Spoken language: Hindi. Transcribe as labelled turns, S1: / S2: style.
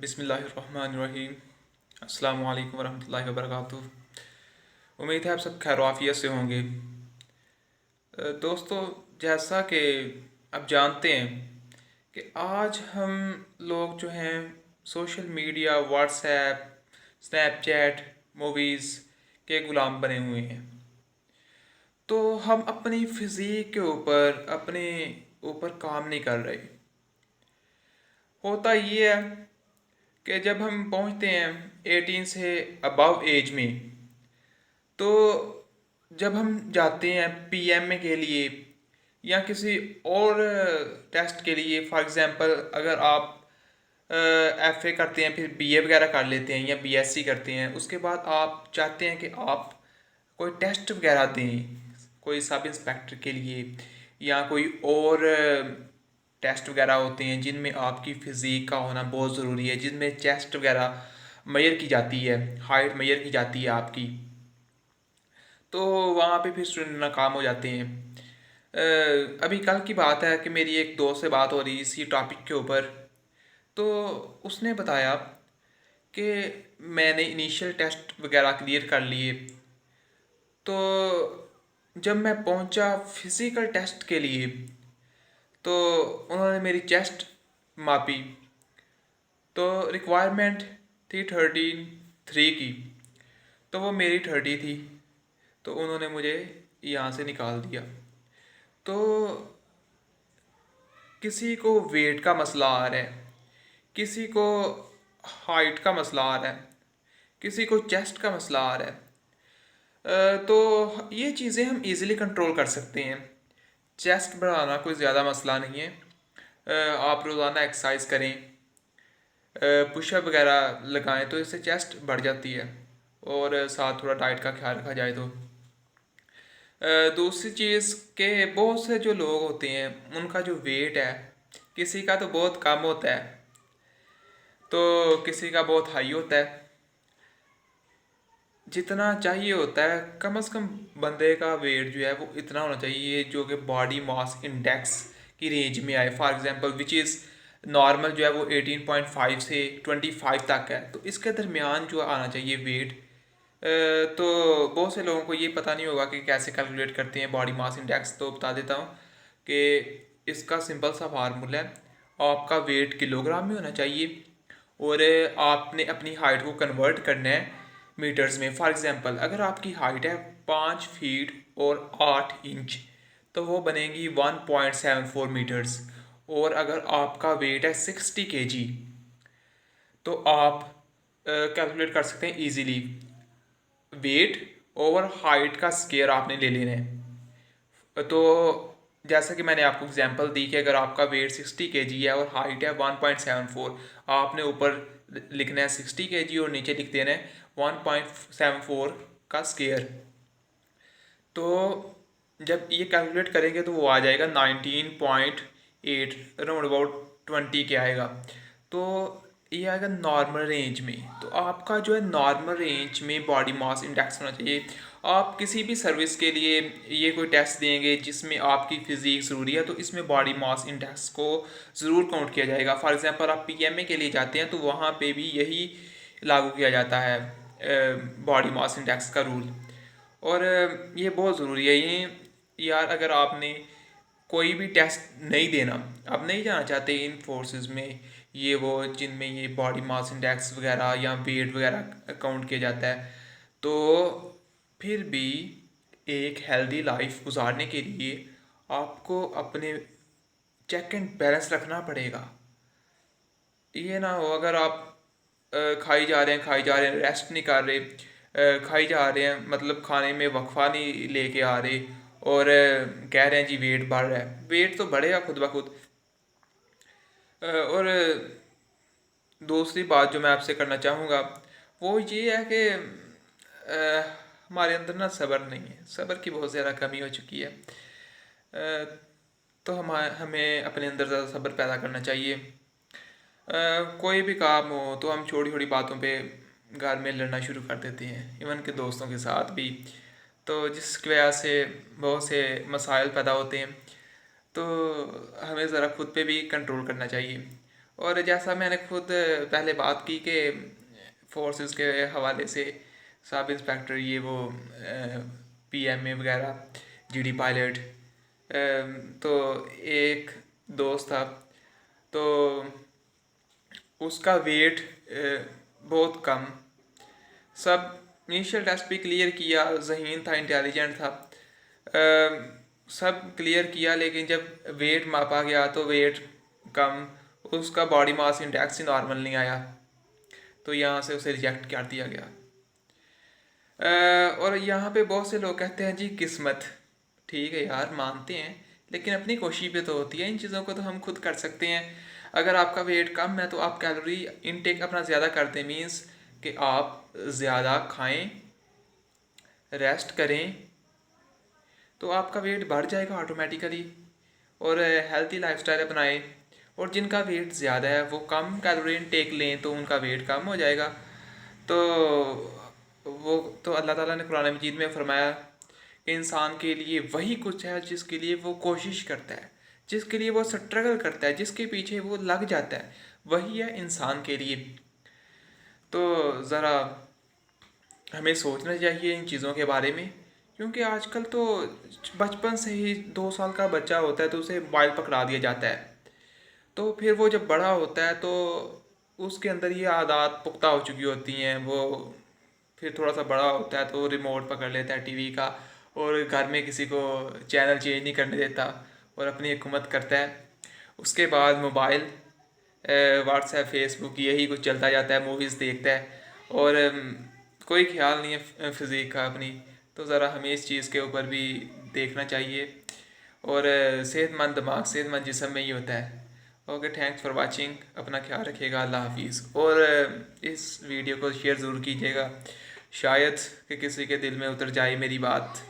S1: बिस्मिल्लाहिर्रहमानिर्रहीम। अस्सलामु अलैकुम वरहमतुल्लाहि वबरकातुहू। उम्मीद है आप सब खैर से होंगे। दोस्तों, जैसा कि आप जानते हैं कि आज हम लोग जो हैं social media, WhatsApp, Snapchat, movies के ग़ुलाम बने हुए हैं। तो हम अपनी फ़िज़ीक के ऊपर अपने ऊपर काम नहीं कर रहे। होता ये है कि जब हम पहुंचते हैं 18 से अबव एज में, तो जब हम जाते हैं पीएमए के लिए या किसी और टेस्ट के लिए, फॉर एग्ज़ाम्पल अगर आप एफए करते हैं, फिर बीए वगैरह कर लेते हैं या बीएससी करते हैं, उसके बाद आप चाहते हैं कि आप कोई टेस्ट वगैरह दें, कोई सब इंस्पेक्टर के लिए या कोई और टेस्ट वगैरह होते हैं जिनमें आपकी फ़िज़ीक का होना बहुत ज़रूरी है, जिनमें चेस्ट वगैरह मेजर की जाती है, हाइट मेजर की जाती है आपकी। तो वहाँ पे फिर स्टूडेंट नाकाम हो जाते हैं। अभी कल की बात है कि मेरी एक दोस्त से बात हो रही इसी टॉपिक के ऊपर। तो उसने बताया कि मैंने इनिशियल टेस्ट वगैरह क्लियर कर लिए। तो जब मैं पहुंचा फिज़िकल टेस्ट के लिए, तो उन्होंने मेरी चेस्ट मापी। तो रिक्वायरमेंट थी 13 की, तो वो मेरी 30 थी। तो उन्होंने मुझे यहाँ से निकाल दिया। तो किसी को वेट का मसला आ रहा है, किसी को हाइट का मसला आ रहा है, किसी को चेस्ट का मसला आ रहा है। तो ये चीज़ें हम इजीली कंट्रोल कर सकते हैं। चेस्ट बढ़ाना कोई ज़्यादा मसला नहीं है। आप रोज़ाना एक्सरसाइज करें, पुशअप वगैरह लगाएं, तो इससे चेस्ट बढ़ जाती है। और साथ थोड़ा डाइट का ख्याल रखा जाए तो दूसरी चीज़ के बहुत से जो लोग होते हैं उनका जो वेट है, किसी का तो बहुत कम होता है तो किसी का बहुत हाई होता है। जितना चाहिए होता है, कम से कम बंदे का वेट जो है वो इतना होना चाहिए जो कि बॉडी मास इंडेक्स की रेंज में आए। For example which is normal जो है वो 18.5 से 25 तक है, तो इसके दरमियान जो आना चाहिए वेट। तो बहुत से लोगों को ये पता नहीं होगा कि कैसे कैलकुलेट करते हैं बॉडी मास इंडेक्स। तो बता देता हूँ कि इसका सिंपल सा फार्मूला है। आपका वेट किलोग्राम में होना चाहिए और आपने अपनी हाइट को कन्वर्ट करना है मीटर्स में। फॉर एग्जांपल अगर आपकी हाइट है 5 फीट और 8 इंच, तो वो बनेगी 1.74 मीटर्स। और अगर आपका वेट है 60 kg, तो आप कैलकुलेट कर सकते हैं इजीली। वेट ओवर हाइट का स्केयर आपने ले लेना है। तो जैसा कि मैंने आपको एग्जांपल दी कि अगर आपका वेट 60 kg है और हाइट है 1.74, आपने ऊपर लिखना है 60 kg और नीचे लिख देना है 1.74 का स्केयर। तो जब ये कैलकुलेट करेंगे तो वो आ जाएगा 19.8, अराउंड अबाउट 20 के आएगा। तो ये आएगा नॉर्मल रेंज में। तो आपका जो है नॉर्मल रेंज में बॉडी मास इंडेक्स होना चाहिए। आप किसी भी सर्विस के लिए ये कोई टेस्ट देंगे जिसमें आपकी फ़िज़ीक ज़रूरी है, तो इसमें बॉडी मास इंडेक्स को ज़रूर काउंट किया जाएगा। फॉर एग्जांपल आप पीएमए के लिए जाते हैं तो वहाँ पे भी यही लागू किया जाता है, बॉडी मास इंडेक्स का रूल। और ये बहुत ज़रूरी है ये यार। अगर आपने कोई भी टेस्ट नहीं देना, आप नहीं जाना चाहते इन फोर्सेस में, ये वो जिनमें ये बॉडी मास इंडेक्स वगैरह या वेट वगैरह काउंट किया जाता है, तो फिर भी एक हेल्दी लाइफ गुजारने के लिए आपको अपने चेक एंड बैलेंस रखना पड़ेगा। ये ना हो अगर आप खाई जा रहे हैं, खाई जा रहे हैं, रेस्ट नहीं कर रहे, खाई जा रहे हैं, मतलब खाने में वक्फा नहीं लेके आ रहे, और कह रहे हैं जी वेट बढ़ रहा है। वेट तो बढ़ेगा खुद ब खुद। और दूसरी बात जो मैं आपसे करना चाहूँगा वो ये है कि हमारे अंदर ना सब्र नहीं है, सब्र की बहुत ज़्यादा कमी हो चुकी है। तो हमें अपने अंदर ज़्यादा सब्र पैदा करना चाहिए। कोई भी काम हो तो हम छोटी छोटी बातों पे घर में लड़ना शुरू कर देते हैं, इवन के दोस्तों के साथ भी। तो जिसकी वजह से बहुत से मसाइल पैदा होते हैं। तो हमें ज़रा खुद पे भी कंट्रोल करना चाहिए। और जैसा मैंने खुद पहले बात की कि फोर्सेस के हवाले से सब इंस्पेक्टर ये वो पीएमए वगैरह, जीडी पायलट, तो एक दोस्त था, तो उसका वेट बहुत कम, सब इनिशियल टेस्ट भी क्लियर किया, जहीन था, इंटेलिजेंट था, सब क्लियर किया, लेकिन जब वेट मापा गया तो वेट कम, उसका बॉडी मास इंडेक्स ही नॉर्मल नहीं आया, तो यहाँ से उसे रिजेक्ट कर दिया गया। और यहाँ पे बहुत से लोग कहते हैं जी किस्मत, ठीक है यार मानते हैं, लेकिन अपनी कोशिश भी तो होती है, इन चीज़ों को तो हम खुद कर सकते हैं। अगर आपका वेट कम है तो आप कैलोरी इनटेक अपना ज़्यादा करते, मीन्स कि आप ज़्यादा खाएं, रेस्ट करें, तो आपका वेट बढ़ जाएगा ऑटोमेटिकली। और हेल्थी लाइफस्टाइल अपनाएं, और जिनका वेट ज़्यादा है वो कम कैलोरी इनटेक लें तो उनका वेट कम हो जाएगा। तो वो तो अल्लाह ताला ने कुरान मजीद में फरमाया कि इंसान के लिए वही कुछ है जिसके लिए वो कोशिश करता है, जिसके लिए वो स्ट्रगल करता है, जिसके पीछे वो लग जाता है, वही है इंसान के लिए। तो ज़रा हमें सोचना चाहिए इन चीज़ों के बारे में, क्योंकि आजकल तो बचपन से ही 2 साल का बच्चा होता है तो उसे मोबाइल पकड़ा दिया जाता है, तो फिर वो जब बड़ा होता है तो उसके अंदर ये आदत पुख्ता हो चुकी होती हैं। वो फिर थोड़ा सा बड़ा होता है तो रिमोट पकड़ लेता है टीवी का, और घर में किसी को चैनल चेंज नहीं करने देता और अपनी हुकूमत करता है। उसके बाद मोबाइल, व्हाट्सएप, फेसबुक, यही कुछ चलता जाता है, मूवीज़ देखता है, और कोई ख्याल नहीं है फिज़ीक का अपनी। तो ज़रा हमें इस चीज़ के ऊपर भी देखना चाहिए, और सेहतमंद दिमाग सेहतमंद जिस्म में ही होता है। ओके, थैंक्स फॉर वाचिंग, अपना ख्याल रखिएगा, अल्लाह हाफिज़। और इस वीडियो को शेयर ज़रूर कीजिएगा, शायद कि किसी के दिल में उतर जाए मेरी बात।